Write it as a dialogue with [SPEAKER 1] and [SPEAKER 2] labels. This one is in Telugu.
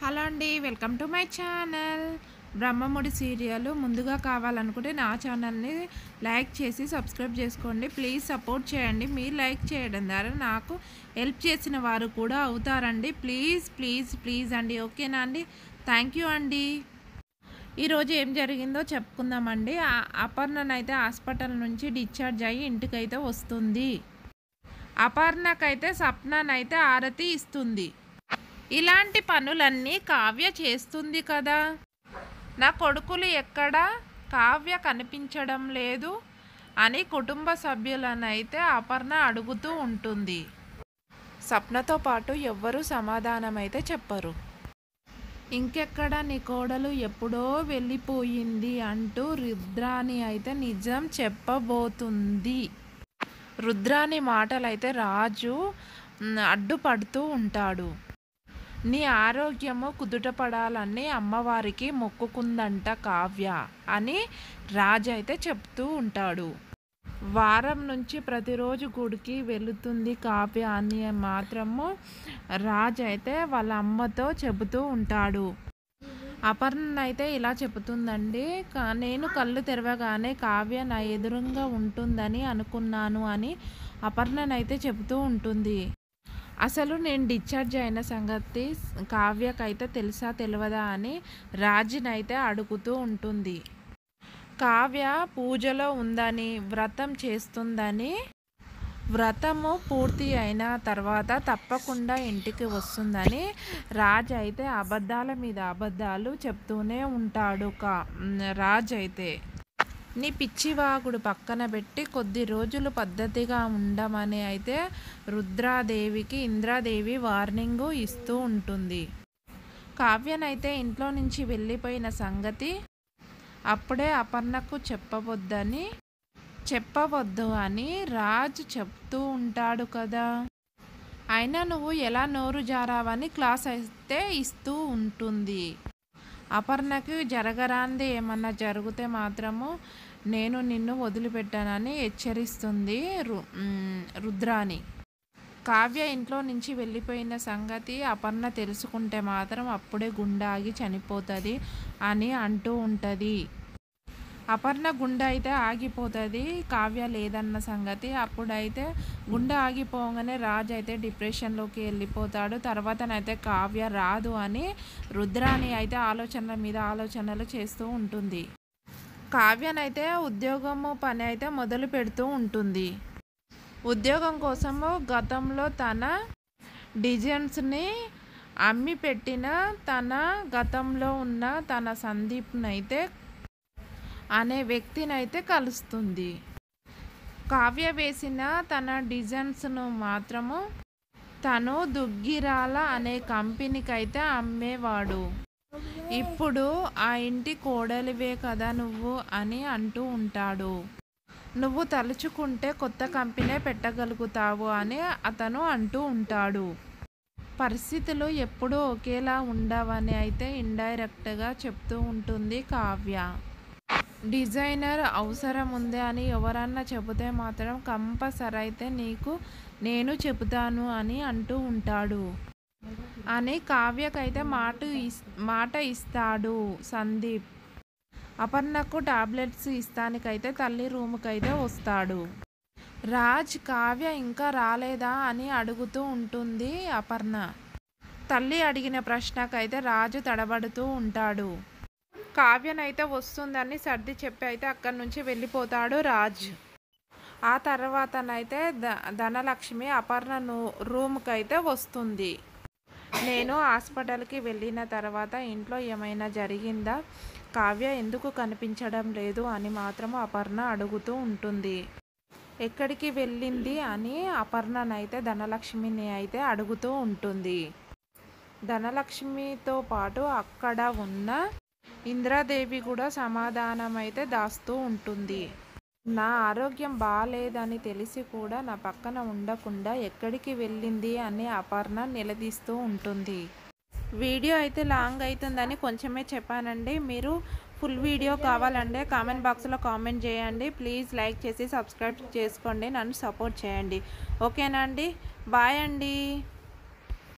[SPEAKER 1] హలో అండి, welcome to my channel. Brahmamudi serial ముందుగా కావాలనుకుంటే నా ఛానల్ని లైక్ చేసి సబ్స్క్రైబ్ చేసుకోండి. ప్లీజ్ సపోర్ట్ చేయండి. మీరు లైక్ చేయడం ద్వారా నాకు హెల్ప్ చేసిన వారు కూడా అవుతారండి. ప్లీజ్ ప్లీజ్ ప్లీజ్ అండి, ఓకేనా అండి? థ్యాంక్ యూ అండి. ఈరోజు ఏం జరిగిందో చెప్పుకుందామండి. అపర్ణనైతే హాస్పిటల్ నుంచి డిశ్చార్జ్ అయ్యి ఇంటికైతే వస్తుంది. అపర్ణకైతే సప్ననైతే ఆరతి ఇస్తుంది. ఇలాంటి పనులన్నీ కావ్య చేస్తుంది కదా, నా కొడుకులు ఎక్కడా కావ్య కనిపించడం లేదు అని కుటుంబ సభ్యులనైతే అపర్ణ అడుగుతూ ఉంటుంది. సప్నతో పాటు ఎవ్వరూ సమాధానమైతే చెప్పరు. ఇంకెక్కడ నీ కోడలు ఎప్పుడో వెళ్ళిపోయింది అంటూ రుద్రాని అయితే నిజం చెప్పబోతుంది. రుద్రాని మాటలైతే రాజు అడ్డుపడుతూ ఉంటాడు. నీ ఆరోగ్యము కుదుటపడాలని అమ్మవారికి మొక్కుకుందంట కావ్య అని రాజు అయితే చెప్తూ ఉంటాడు. వారం నుంచి ప్రతిరోజు గుడికి వెళుతుంది కావ్య అని మాత్రము రాజు అయితే వాళ్ళ అమ్మతో చెబుతూ ఉంటాడు. అపర్ణ అయితే ఇలా చెబుతుందండి, నేను కళ్ళు తెరవగానే కావ్య నా ఎదురుగా ఉంటుందని అనుకున్నాను అని అపర్ణనైతే చెబుతూ ఉంటుంది. అసలు నేను డిశ్చార్జ్ అయిన సంగతి కావ్యకైతే తెలుసా తెలియదా అని రాజునైతే అడుగుతూ ఉంటుంది. కావ్య పూజలో ఉందని, వ్రతం చేస్తుందని, వ్రతము పూర్తి అయిన తర్వాత తప్పకుండా ఇంటికి వస్తుందని రాజు అయితే అబద్ధాల మీద అబద్ధాలు చెప్తూనే ఉంటాడు. రాజు అయితే నీ పిచ్చివాగుడు పక్కన పెట్టి కొద్ది రోజులు పద్ధతిగా ఉండమని అయితే రుద్రాదేవికి ఇంద్రాదేవి వార్నింగు ఇస్తూ ఉంటుంది. కావ్యనైతే ఇంట్లో నుంచి వెళ్ళిపోయిన సంగతి అప్పుడే అపర్ణకు చెప్పవద్దు అని రాజు చెప్తూ ఉంటాడు కదా. అయినా నువ్వు ఎలా నోరు జారావని క్లాస్ అయితే ఇస్తూ ఉంటుంది. అపర్ణకి జరగరాంది ఏమన్నా జరిగితే మాత్రము నేను నిన్ను వదిలిపెట్టానని హెచ్చరిస్తుంది రుద్రాని. కావ్య ఇంట్లో నుంచి వెళ్ళిపోయిన సంగతి అపర్ణ తెలుసుకుంటే మాత్రం అప్పుడే గుండె ఆగి చనిపోతుంది అని అంటూ ఉంటుంది. అపర్ణ గుండె అయితే ఆగిపోతుంది కావ్య లేదన్న సంగతి. అప్పుడైతే గుండె ఆగిపోగానే రాజు అయితే డిప్రెషన్లోకి వెళ్ళిపోతాడు. తర్వాతనైతే కావ్య రాదు అని రుద్రాని అయితే ఆలోచనల మీద ఆలోచనలు చేస్తూ ఉంటుంది. కావ్యనైతే ఉద్యోగము పని అయితే మొదలు పెడుతూ ఉంటుంది. ఉద్యోగం కోసము గతంలో తన డిజైన్స్ని అమ్మి పెట్టిన తన గతంలో ఉన్న తన సందీప్నైతే అనే వ్యక్తినైతే కలుస్తుంది. కావ్య వేసిన తన డిజైన్స్ను మాత్రము తను దుగ్గిరాల అనే కంపెనీకి అయితే అమ్మేవాడు. ఇప్పుడు ఆ ఇంటి కోడలివే కదా నువ్వు అని అంటూ ఉంటాడు. నువ్వు తలుచుకుంటే కొత్త కంపెనీ పెట్టగలుగుతావు అని అతను అంటూ ఉంటాడు. పరిస్థితులు ఎప్పుడూ ఒకేలా ఉండవని అయితే ఇండైరెక్ట్గా చెప్తూ ఉంటుంది కావ్య. డిజైనర్ అవసరం ఉంది అని ఎవరన్నా చెబితే మాత్రం కంపల్సరీ అయితే నీకు నేను చెబుతాను అని అంటూ ఉంటాడు అని కావ్యకైతే మాట ఇస్తాడు సందీప్. అపర్ణకు టాబ్లెట్స్ ఇస్తానికైతే తల్లి రూముకైతే వస్తాడు. రాజ్ కావ్య ఇంకా రాలేదా అని అడుగుతూ ఉంటుంది అపర్ణ. తల్లి అడిగిన ప్రశ్నకైతే రాజు తడబడుతూ ఉంటాడు. కావ్యనైతే వస్తుందని సర్ది చెప్పి అయితే అక్కడి నుంచి వెళ్ళిపోతాడు రాజ్. ఆ తర్వాతనైతే ధనలక్ష్మి అపర్ణ రూమ్కి అయితే వస్తుంది. నేను హాస్పిటల్కి వెళ్ళిన తర్వాత ఇంట్లో ఏమైనా జరిగిందా, కావ్య ఎందుకు కనిపించడం లేదు అని మాత్రం అపర్ణ అడుగుతూ ఉంటుంది. ఎక్కడికి వెళ్ళింది అని అపర్ణనైతే ధనలక్ష్మిని అయితే అడుగుతూ ఉంటుంది. ధనలక్ష్మితో పాటు అక్కడ ఉన్న ఇంద్రాదేవి కూడా సమాధానం అయితే దాస్తూ ఉంటుంది. నా ఆరోగ్యం బాగాలేదని తెలిసి కూడా నా పక్కన ఉండకుండా ఎక్కడికి వెళ్ళింది అని అపర్ణ నిలదీస్తూ ఉంటుంది. వీడియో అయితే లాంగ్ అవుతుందని కొంచెమే చెప్పానండి. మీరు ఫుల్ వీడియో కావాలంటే కామెంట్ బాక్స్లో కామెంట్ చేయండి. ప్లీజ్ లైక్ చేసి సబ్స్క్రైబ్ చేసుకోండి, నన్ను సపోర్ట్ చేయండి. ఓకేనా అండి? బాయ్ అండి.